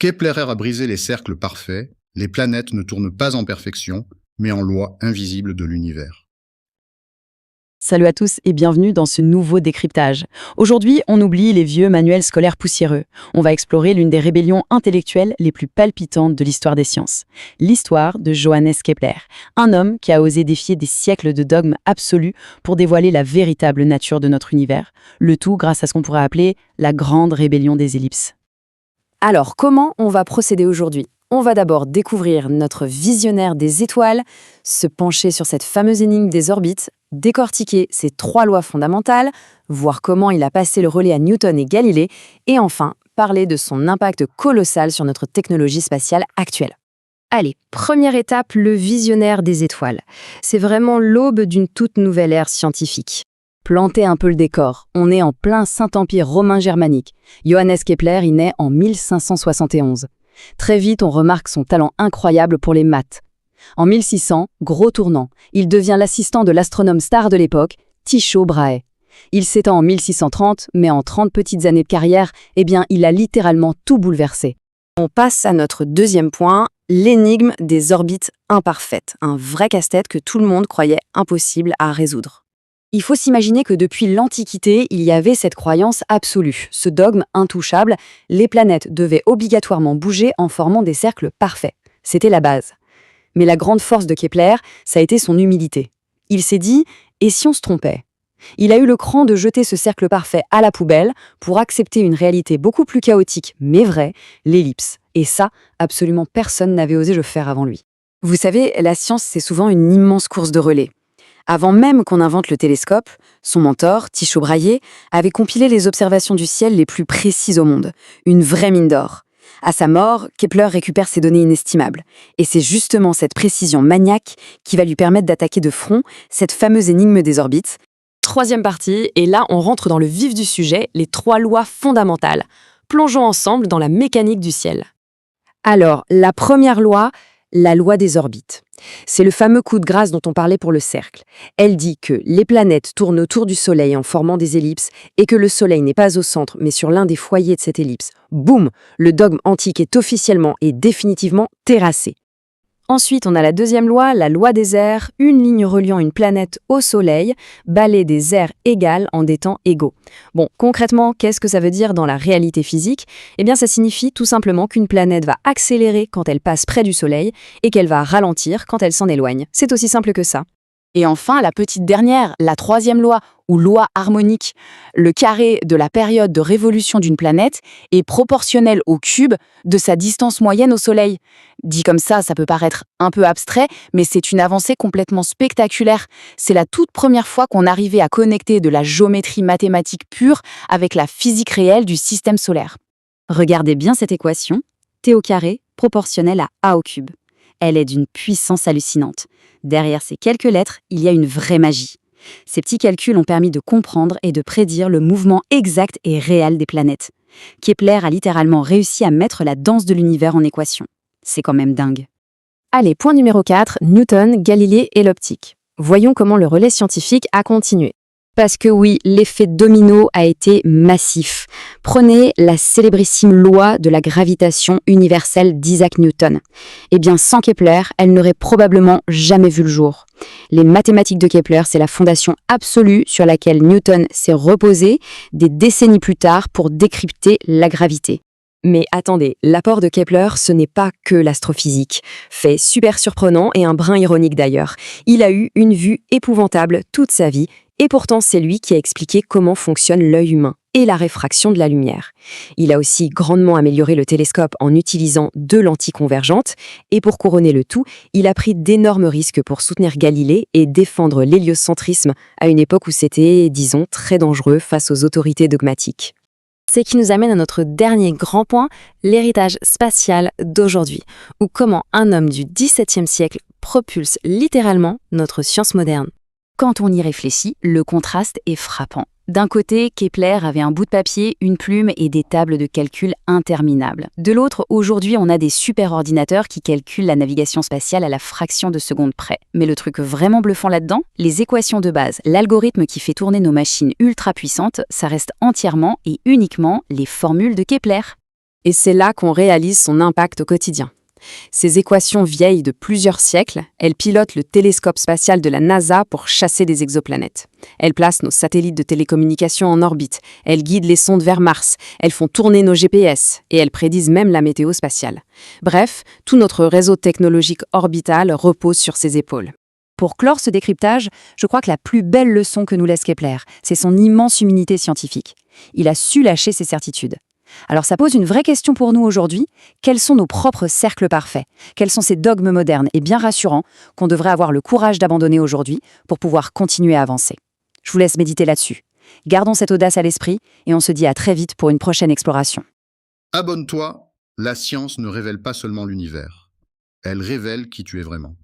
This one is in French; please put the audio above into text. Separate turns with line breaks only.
Kepler a brisé les cercles parfaits, les planètes ne tournent pas en perfection, mais en loi invisible de l'univers.
Salut à tous et bienvenue dans ce nouveau décryptage. Aujourd'hui, on oublie les vieux manuels scolaires poussiéreux. On va explorer l'une des rébellions intellectuelles les plus palpitantes de l'histoire des sciences. L'histoire de Johannes Kepler, un homme qui a osé défier des siècles de dogmes absolus pour dévoiler la véritable nature de notre univers. Le tout grâce à ce qu'on pourrait appeler la grande rébellion des ellipses.
Alors, comment on va procéder aujourd'hui ? On va d'abord découvrir notre visionnaire des étoiles, se pencher sur cette fameuse énigme des orbites, décortiquer ses 3 lois fondamentales, voir comment il a passé le relais à Newton et Galilée, et enfin, parler de son impact colossal sur notre technologie spatiale actuelle. Allez, première étape, le visionnaire des étoiles. C'est vraiment l'aube d'une toute nouvelle ère scientifique. Plantez un peu le décor, on est en plein Saint-Empire romain germanique. Johannes Kepler y naît en 1571. Très vite, on remarque son talent incroyable pour les maths. En 1600, gros tournant, il devient l'assistant de l'astronome star de l'époque, Tycho Brahe. Il s'étend en 1630, mais en 30 petites années de carrière, il a littéralement tout bouleversé. On passe à notre deuxième point, l'énigme des orbites imparfaites, un vrai casse-tête que tout le monde croyait impossible à résoudre. Il faut s'imaginer que depuis l'Antiquité, il y avait cette croyance absolue, ce dogme intouchable, les planètes devaient obligatoirement bouger en formant des cercles parfaits. C'était la base. Mais la grande force de Kepler, ça a été son humilité. Il s'est dit « et si on se trompait ?» Il a eu le cran de jeter ce cercle parfait à la poubelle pour accepter une réalité beaucoup plus chaotique, mais vraie, l'ellipse. Et ça, absolument personne n'avait osé le faire avant lui. Vous savez, la science, c'est souvent une immense course de relais. Avant même qu'on invente le télescope, son mentor, Tycho Brahe, avait compilé les observations du ciel les plus précises au monde. Une vraie mine d'or. À sa mort, Kepler récupère ces données inestimables. Et c'est justement cette précision maniaque qui va lui permettre d'attaquer de front cette fameuse énigme des orbites. Troisième partie, et là on rentre dans le vif du sujet, les 3 lois fondamentales. Plongeons ensemble dans la mécanique du ciel. Alors, la première loi, la loi des orbites. C'est le fameux coup de grâce dont on parlait pour le cercle. Elle dit que les planètes tournent autour du Soleil en formant des ellipses et que le Soleil n'est pas au centre mais sur l'un des foyers de cette ellipse. Boum! Le dogme antique est officiellement et définitivement terrassé. Ensuite, on a la deuxième loi, la loi des aires, une ligne reliant une planète au Soleil, balayer des aires égales en des temps égaux. Bon, concrètement, qu'est-ce que ça veut dire dans la réalité physique ? Ça signifie tout simplement qu'une planète va accélérer quand elle passe près du Soleil et qu'elle va ralentir quand elle s'en éloigne. C'est aussi simple que ça. Et enfin, la petite dernière, la troisième loi, ou loi harmonique. Le carré de la période de révolution d'une planète est proportionnel au cube de sa distance moyenne au Soleil. Dit comme ça peut paraître un peu abstrait, mais c'est une avancée complètement spectaculaire. C'est la toute première fois qu'on arrivait à connecter de la géométrie mathématique pure avec la physique réelle du système solaire. Regardez bien cette équation, T au carré proportionnel à A au cube. Elle est d'une puissance hallucinante. Derrière ces quelques lettres, il y a une vraie magie. Ces petits calculs ont permis de comprendre et de prédire le mouvement exact et réel des planètes. Kepler a littéralement réussi à mettre la danse de l'univers en équation. C'est quand même dingue. Allez, point numéro 4, Newton, Galilée et l'optique. Voyons comment le relais scientifique a continué. Parce que oui, l'effet domino a été massif. Prenez la célébrissime loi de la gravitation universelle d'Isaac Newton. Sans Kepler, elle n'aurait probablement jamais vu le jour. Les mathématiques de Kepler, c'est la fondation absolue sur laquelle Newton s'est reposé des décennies plus tard pour décrypter la gravité. Mais attendez, l'apport de Kepler, ce n'est pas que l'astrophysique. Fait super surprenant et un brin ironique d'ailleurs. Il a eu une vue épouvantable toute sa vie, et pourtant c'est lui qui a expliqué comment fonctionne l'œil humain et la réfraction de la lumière. Il a aussi grandement amélioré le télescope en utilisant 2 lentilles convergentes, et pour couronner le tout, il a pris d'énormes risques pour soutenir Galilée et défendre l'héliocentrisme à une époque où c'était, disons, très dangereux face aux autorités dogmatiques. C'est qui nous amène à notre dernier grand point, l'héritage spatial d'aujourd'hui, ou comment un homme du XVIIe siècle propulse littéralement notre science moderne. Quand on y réfléchit, le contraste est frappant. D'un côté, Kepler avait un bout de papier, une plume et des tables de calcul interminables. De l'autre, aujourd'hui, on a des superordinateurs qui calculent la navigation spatiale à la fraction de seconde près. Mais le truc vraiment bluffant là-dedans, les équations de base, l'algorithme qui fait tourner nos machines ultra puissantes, ça reste entièrement et uniquement les formules de Kepler. Et c'est là qu'on réalise son impact au quotidien. Ces équations vieilles de plusieurs siècles, elles pilotent le télescope spatial de la NASA pour chasser des exoplanètes. Elles placent nos satellites de télécommunication en orbite, elles guident les sondes vers Mars, elles font tourner nos GPS et elles prédisent même la météo spatiale. Bref, tout notre réseau technologique orbital repose sur ses épaules.
Pour clore ce décryptage, je crois que la plus belle leçon que nous laisse Kepler, c'est son immense humilité scientifique. Il a su lâcher ses certitudes. Alors ça pose une vraie question pour nous aujourd'hui. Quels sont nos propres cercles parfaits? Quels sont ces dogmes modernes et bien rassurants qu'on devrait avoir le courage d'abandonner aujourd'hui pour pouvoir continuer à avancer? Je vous laisse méditer là-dessus. Gardons cette audace à l'esprit et on se dit à très vite pour une prochaine exploration.
Abonne-toi, la science ne révèle pas seulement l'univers, elle révèle qui tu es vraiment.